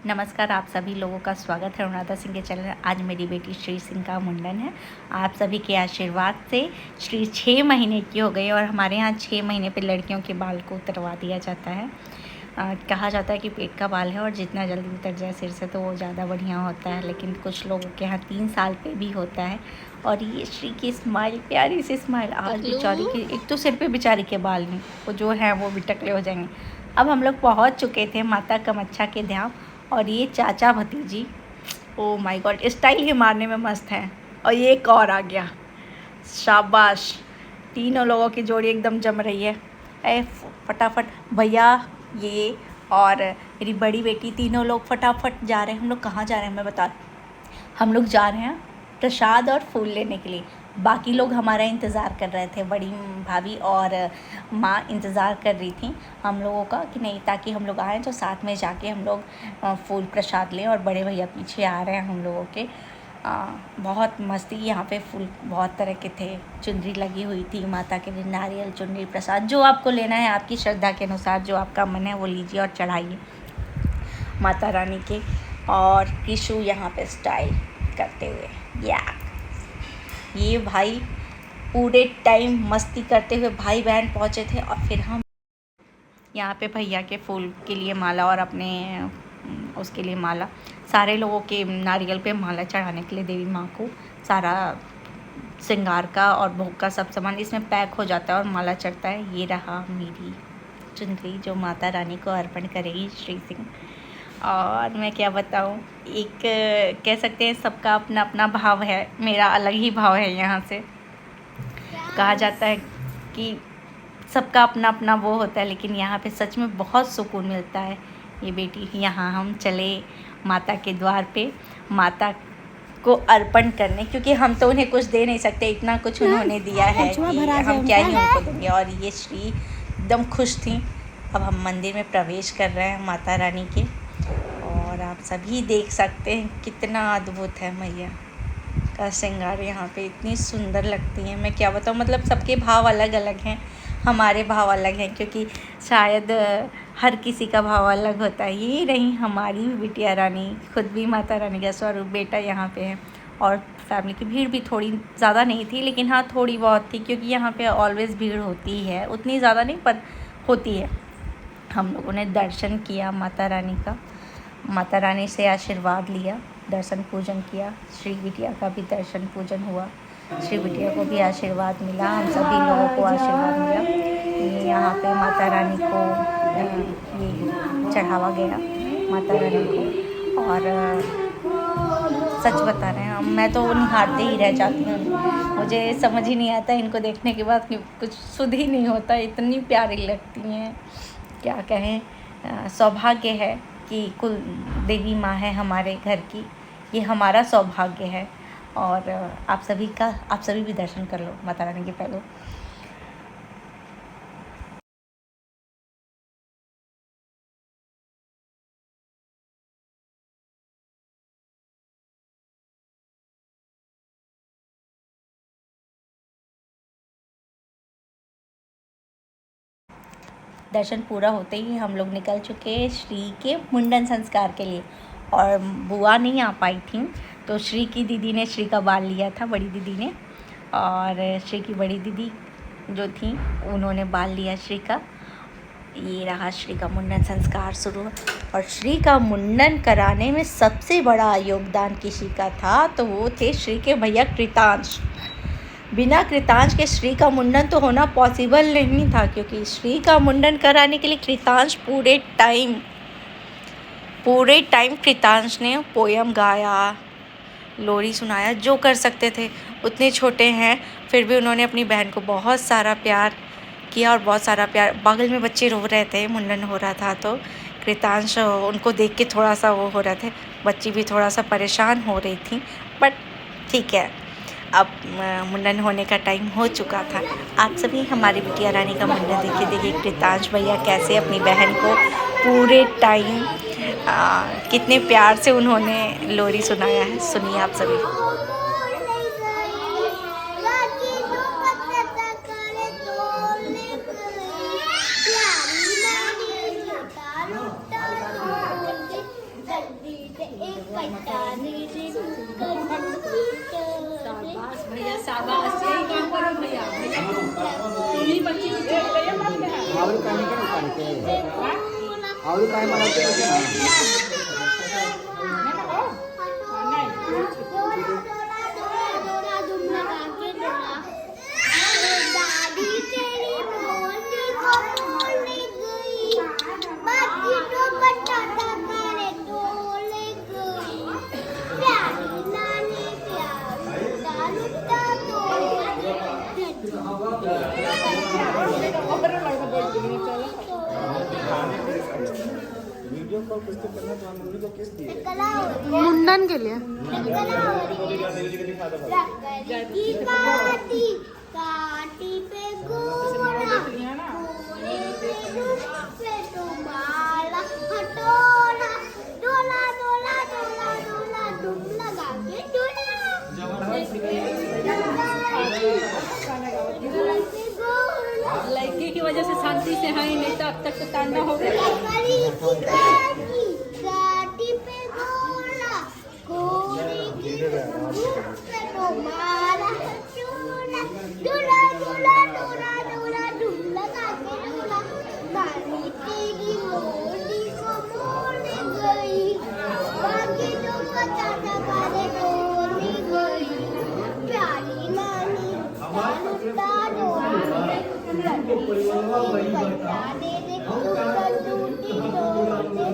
नमस्कार, आप सभी लोगों का स्वागत है अनुराधा सिंह के चैनल। आज मेरी बेटी श्री सिंह का मुंडन है। आप सभी के आशीर्वाद से श्री 6 महीने की हो गई और हमारे यहाँ 6 महीने पे लड़कियों के बाल को उतरवा दिया जाता है। कहा जाता है कि पेट का बाल है और जितना जल्दी उतर जाए सिर से तो वो ज़्यादा बढ़िया होता है, लेकिन कुछ लोगों के यहाँ 3 साल पे भी होता है। और ये श्री की स्माइल, प्यारी सी स्माइल। आज बेचारी की एक तो सिर पे बेचारी के बाल नहीं, वो जो है वो भी टकले हो जाएंगे। अब हम लोग पहुँच चुके थे माता कामाख्या के धाम और ये चाचा भतीजी, ओ माय गॉड, स्टाइल ही मारने में मस्त है। और ये एक और आ गया, शाबाश। तीनों लोगों की जोड़ी एकदम जम रही है। ए फटाफट भैया ये और मेरी बड़ी बेटी, तीनों लोग फटाफट जा रहे हैं। हम लोग कहाँ जा रहे हैं मैं बता, हम लोग जा रहे हैं प्रसाद और फूल लेने के लिए। बाकी लोग हमारा इंतज़ार कर रहे थे, बड़ी भाभी और माँ इंतज़ार कर रही थी हम लोगों का कि नहीं, ताकि हम लोग आएँ तो साथ में जाके हम लोग फूल प्रसाद लें। और बड़े भैया पीछे आ रहे हैं हम लोगों के। बहुत मस्ती। यहाँ पे फूल बहुत तरह के थे, चुनरी लगी हुई थी माता के लिए, नारियल, चुनरी, प्रसाद, जो आपको लेना है आपकी श्रद्धा के अनुसार, जो आपका मन है वो लीजिए और चढ़ाइए माता रानी के। और किशु यहाँ पे स्टाइल करते हुए, या ये भाई पूरे टाइम मस्ती करते हुए भाई बहन पहुँचे थे। और फिर हम यहाँ पे भैया के फूल के लिए माला और अपने उसके लिए माला, सारे लोगों के नारियल पे माला चढ़ाने के लिए देवी माँ को सारा श्रृंगार का और भोग का सब सामान इसमें पैक हो जाता है और माला चढ़ता है। ये रहा मेरी चुनरी जो माता रानी को अर्पण करेगी श्री सिंह। और मैं क्या बताऊँ, एक कह सकते हैं सबका अपना अपना भाव है, मेरा अलग ही भाव है। यहाँ से कहा जाता है कि सबका अपना अपना वो होता है, लेकिन यहाँ पे सच में बहुत सुकून मिलता है। ये बेटी, यहाँ हम चले माता के द्वार पे माता को अर्पण करने, क्योंकि हम तो उन्हें कुछ दे नहीं सकते, इतना कुछ उन्होंने दिया है कि हम क्या ही उनको देंगे। और ये श्री एकदम खुश थी। अब हम मंदिर में प्रवेश कर रहे हैं माता रानी के, और आप सभी देख सकते हैं कितना अद्भुत है मैया का श्रृंगार। यहाँ पे इतनी सुंदर लगती है, मैं क्या बताऊँ। मतलब सबके भाव अलग अलग हैं, हमारे भाव अलग हैं, क्योंकि शायद हर किसी का भाव अलग होता है। ये रही हमारी बिटिया रानी, खुद भी माता रानी का स्वरूप बेटा यहाँ पे है। और फैमिली की भीड़ भी थोड़ी ज़्यादा नहीं थी, लेकिन हाँ थोड़ी बहुत थी, क्योंकि यहाँ पे ऑलवेज़ भीड़ होती है, उतनी ज़्यादा नहीं पर होती है। हम लोगों ने दर्शन किया माता रानी का, माता रानी से आशीर्वाद लिया, दर्शन पूजन किया। श्री बिटिया का भी दर्शन पूजन हुआ, श्री बिटिया को भी आशीर्वाद मिला, हम सभी लोगों को आशीर्वाद मिला। ये यहाँ पे माता रानी को ये चढ़ावा गया माता रानी को। और सच बता रहे हैं, मैं तो निहारते ही रह जाती हूँ। मुझे समझ ही नहीं आता इनको देखने के बाद कि कुछ सुध ही नहीं होता, इतनी प्यारी लगती हैं, क्या कहें। सौभाग्य है कि कुल देवी माँ है हमारे घर की, ये हमारा सौभाग्य है। और आप सभी भी दर्शन कर लो माता रानी के पहले। दर्शन पूरा होते ही हम लोग निकल चुके श्री के मुंडन संस्कार के लिए। और बुआ नहीं आ पाई थी, तो श्री की दीदी ने श्री का बाल लिया था, बड़ी दीदी ने। और श्री की बड़ी दीदी जो थी उन्होंने बाल लिया श्री का। ये रहा श्री का मुंडन संस्कार शुरू। और श्री का मुंडन कराने में सबसे बड़ा योगदान किसी का था, तो वो थे श्री के भैया कृतांश। बिना कृतांश के श्री का मुंडन तो होना पॉसिबल नहीं था, क्योंकि श्री का मुंडन कराने के लिए कृतांश पूरे टाइम कृतांश ने पोयम गाया, लोरी सुनाया, जो कर सकते थे। उतने छोटे हैं फिर भी उन्होंने अपनी बहन को बहुत सारा प्यार किया और बहुत सारा प्यार। बगल में बच्चे रो रहे थे, मुंडन हो रहा था, तो कृतांश उनको देख के थोड़ा सा वो हो रहे थे, बच्ची भी थोड़ा सा परेशान हो रही थी। बट ठीक है, अब मुंडन होने का टाइम हो चुका था। आप सभी हमारी बिटिया रानी का मुंडन देखिए कृतांश भैया कैसे अपनी बहन को पूरे टाइम कितने प्यार से उन्होंने लोरी सुनाया है। सुनिए आप सभी। शाबाश भैया शाबाश, यही काम करो भैया। यही बच्ची की और काय नाही करत और काय मला मुंडन के लिए काटी पे गोरा पे तुम्हारा हटोना डोला डोला डोला डोला डुम लगा के लड़की की वजह से शांति से है, नहीं तो अब तक तो तांडा हो गया। काटी पे गोरा घोड़ी की पे तुम्हारा हटोना डोला डोला डोला डोला डुम लगा के डोला नानी तेरी मोटी को मोड़ने गई बाकी तो पता न करे डोली गई प्यारी नानी लुटा डोला बता दे दे टूटी डोली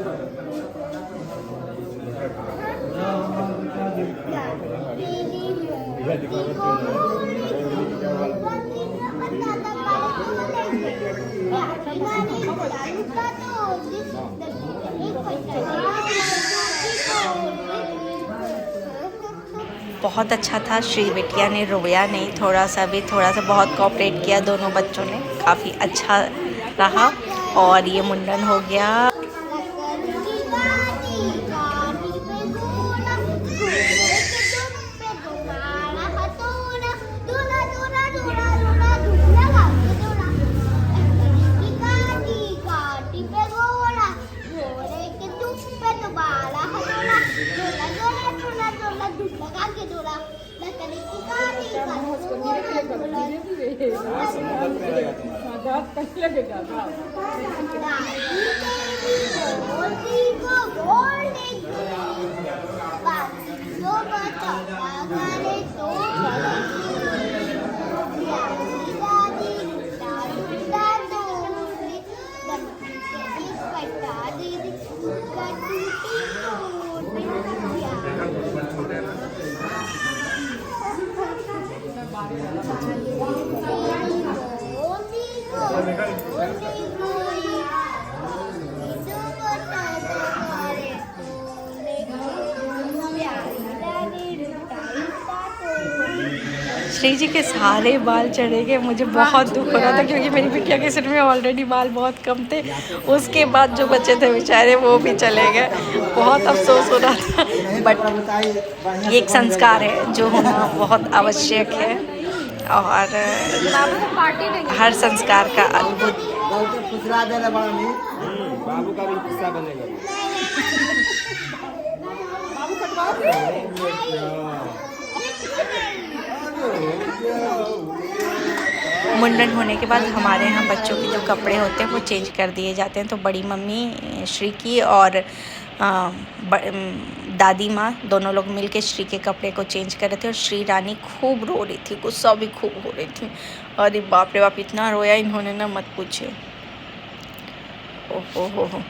बहुत अच्छा था। श्री बिटिया ने रोया नहीं थोड़ा सा भी, थोड़ा सा बहुत कोऑपरेट किया दोनों बच्चों ने, काफ़ी अच्छा रहा। और ये मुंडन हो गया। श्री जी के सारे बाल चढ़े गए। मुझे बहुत दुख हो रहा था क्योंकि मेरी बिटिया के सिर में ऑलरेडी बाल बहुत कम थे। उसके बाद जो बच्चे थे बेचारे वो भी चले गए, बहुत अफसोस हो रहा था। बट ये एक संस्कार है जो होना बहुत आवश्यक है, और हर संस्कार का अद्भुत बाबू का भी हिस्सा बनेगा। मुंडन होने के बाद हमारे यहाँ बच्चों के जो कपड़े होते हैं वो चेंज कर दिए जाते हैं। तो बड़ी मम्मी श्री की और दादी माँ दोनों लोग मिलके श्री के कपड़े को चेंज कर रहे थे। और श्री रानी खूब रो रही थी, गुस्सा भी खूब हो रही थी। अरे बाप रे बाप, इतना रोया इन्होंने ना, मत पूछे। ओहो हो।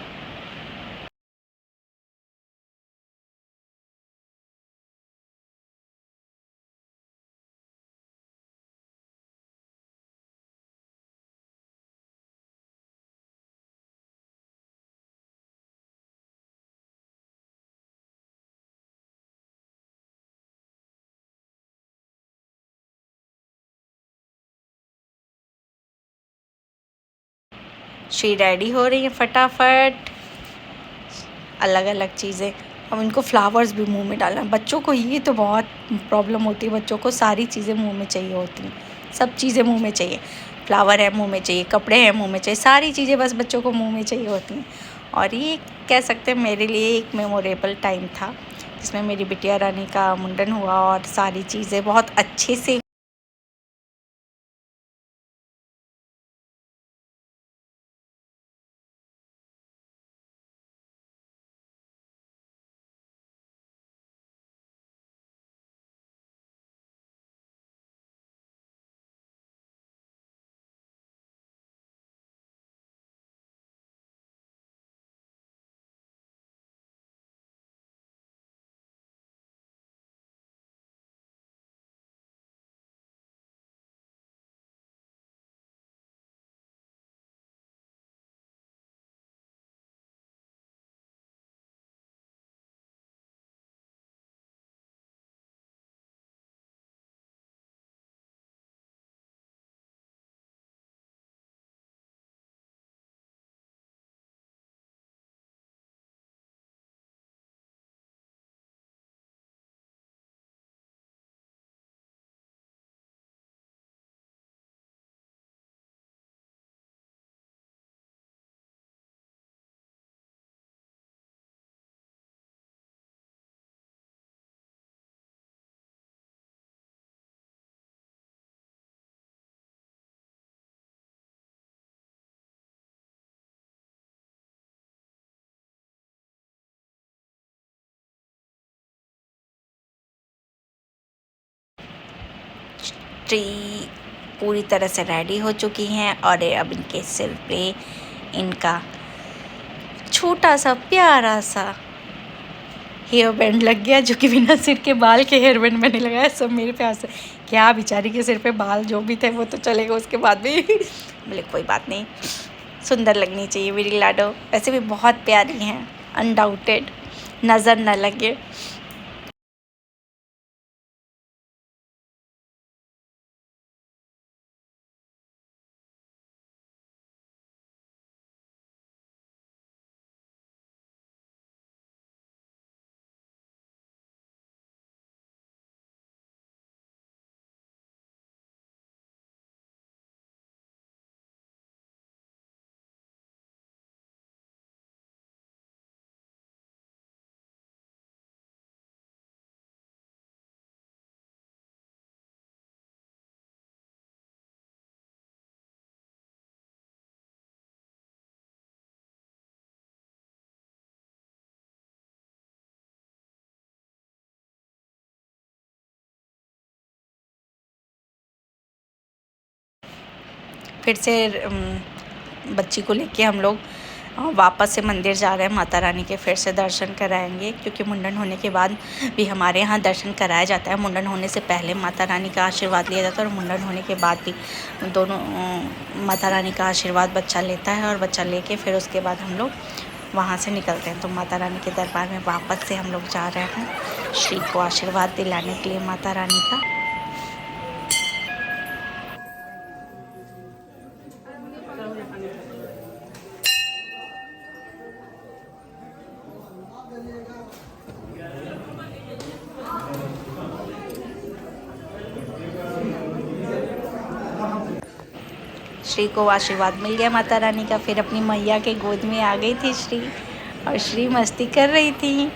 श्री रेडी हो रही है फटाफट, अलग अलग चीज़ें। अब इनको फ्लावर्स भी मुंह में डालना है। बच्चों को ये तो बहुत प्रॉब्लम होती है, बच्चों को सारी चीज़ें मुंह में चाहिए होती हैं, सब चीज़ें मुंह में चाहिए। फ्लावर है मुंह में चाहिए, कपड़े हैं मुंह में चाहिए, सारी चीज़ें बस बच्चों को मुंह में चाहिए होती हैं। और ये कह सकते हैं मेरे लिए एक मेमोरेबल टाइम था। जिसमें मेरी बिटिया रानी का मुंडन हुआ और सारी चीज़ें बहुत अच्छे से ट्री पूरी तरह से रेडी हो चुकी हैं और अब इनके सिर पे इनका छोटा सा प्यारा सा हेयर बैंड लग गया, जो कि बिना सिर के बाल के हेयर बैंड मैंने लगाया। सब मेरे प्यार से क्या बेचारी के सिर पे बाल जो भी थे वो तो चलेगा, उसके बाद भी बोले कोई बात नहीं, सुंदर लगनी चाहिए मेरी लाडो। वैसे भी बहुत प्यारी हैं, अनडाउटेड, नज़र न लगे। फिर से बच्ची को लेके हम लोग वापस से मंदिर जा रहे हैं माता रानी के। फिर से दर्शन कराएंगे, क्योंकि मुंडन होने के बाद भी हमारे यहाँ दर्शन कराया जाता है। मुंडन होने से पहले माता रानी का आशीर्वाद लिया जाता है और मुंडन होने के बाद भी दोनों माता रानी का आशीर्वाद बच्चा लेता है, और बच्चा लेके फिर उसके बाद हम लोग वहाँ से निकलते हैं। तो माता रानी के दरबार में वापस से हम लोग जा रहे हैं श्री को आशीर्वाद दिलाने के लिए माता रानी का। श्री को आशीर्वाद मिल गया माता रानी का। फिर अपनी मैया के गोद में आ गई थी श्री, और श्री मस्ती कर रही थी।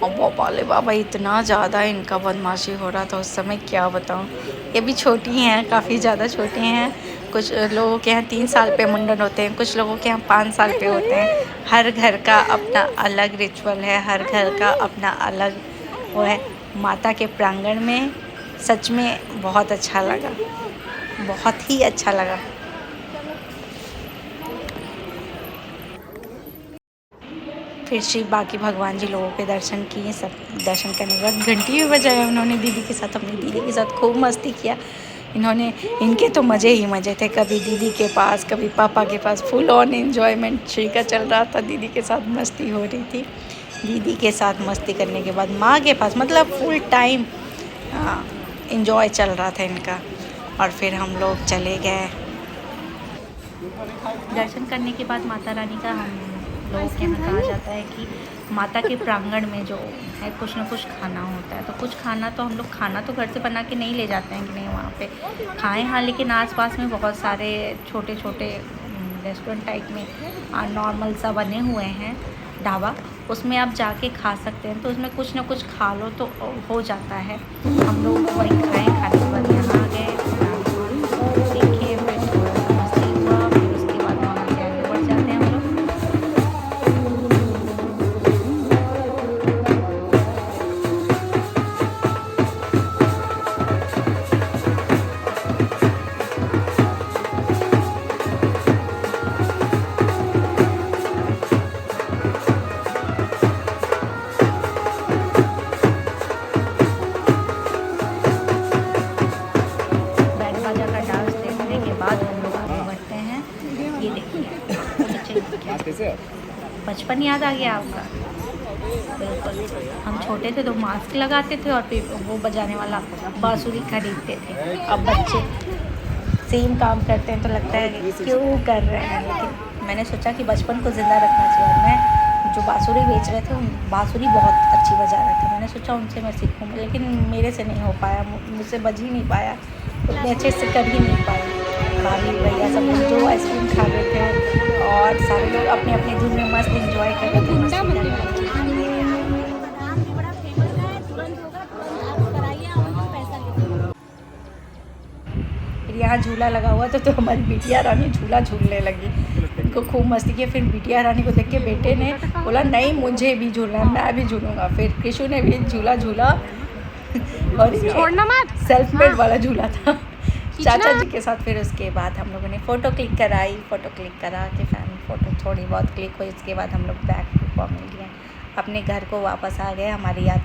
और बाबा बाबा इतना ज़्यादा इनका बदमाशी हो रहा था उस समय, क्या बताऊँ। ये भी छोटी हैं, काफ़ी ज़्यादा छोटी हैं। कुछ लोगों के यहाँ 3 साल पे मुंडन होते हैं, कुछ लोगों के यहाँ 5 साल पे होते हैं। हर घर का अपना अलग रिचुअल है, हर घर का अपना अलग वो है। माता के प्रांगण में सच में बहुत अच्छा लगा, बहुत ही अच्छा लगा। फिर श्री बाकी भगवान जी लोगों के दर्शन किए। सब दर्शन करने के बाद घंटी भी बजाया उन्होंने दीदी के साथ। अपनी दीदी के साथ खूब मस्ती किया इन्होंने। इनके तो मज़े ही मज़े थे, कभी दीदी के पास कभी पापा के पास। फुल ऑन एन्जॉयमेंट श्री का चल रहा था। दीदी के साथ मस्ती हो रही थी। दीदी के साथ मस्ती करने के बाद माँ के पास, मतलब फुल टाइम एंजॉय चल रहा था इनका। और फिर हम लोग चले गए। दर्शन करने के बाद माता रानी का हम लोगों के यहाँ कहा जाता है कि माता के प्रांगण में जो है कुछ ना कुछ खाना होता है। तो कुछ खाना तो हम लोग खाना तो घर से बना के नहीं ले जाते हैं कि नहीं वहाँ पे खाएं, हाँ, लेकिन आसपास में बहुत सारे छोटे छोटे रेस्टोरेंट टाइप में नॉर्मल सा बने हुए हैं। ढाबा, उसमें आप जाके खा सकते हैं। तो उसमें कुछ ना कुछ खा लो तो हो जाता है। हम लोग वही खाएँ, खाने के बाद यहाँ आ गए, देखिए फिर थोड़ा सा मस्ती हुआ, फिर उसके बाद वहाँ से आगे बढ़ जाते हैं हम लोग। बैंड बाजा का डांस देखने के बाद हम लोग आगे बढ़ते हैं। ये देखिए, बचपन याद आ गया आपका? बिल्कुल, हम छोटे थे तो मास्क लगाते थे और फिर वो बजाने वाला बांसुरी खरीदते थे। अब बच्चे सेम काम करते हैं तो लगता है कि क्यों कर रहे हैं, लेकिन मैंने सोचा कि बचपन को ज़िंदा रखना चाहिए। और मैं जो बांसुरी बेच रहे थे, बांसुरी बहुत अच्छी बजा रहे थे, मैंने सोचा उनसे मैं सीखूँ, लेकिन मेरे से नहीं हो पाया, मुझसे बज ही नहीं पाया, उतने अच्छे से कर ही नहीं पाया। भाभी भैया सब लोग जो आइसक्रीम खा रहे थे और सारे लोग अपने अपने धुन में मस्त इंजॉय कर रहे थे, मस्ती कर रहे थे। बादाम भी बड़ा फेमस है, तुरंत होगा, तुरंत आप कराइए, हम पैसा लेते। फिर यहाँ झूला लगा हुआ था तो हमारी बिटिया रानी झूला झूलने लगी, उनको खूब मस्ती की। फिर बिटिया रानी को देख के बेटे ने बोला नहीं मुझे भी झूलना, मैं भी झूलूंगा। फिर कृषु ने भी झूला झूला और छोड़ना मत। सेल्फ मेड वाला झूला था चाचा जी के साथ। फिर उसके बाद हम लोगों ने फ़ोटो क्लिक कराई, फ़ोटो क्लिक करा के फैमिली फ़ोटो थोड़ी बहुत क्लिक हुई। उसके बाद हम लोग बैक टू फॉर्म मिल गए, अपने घर को वापस आ गए। हमारी याद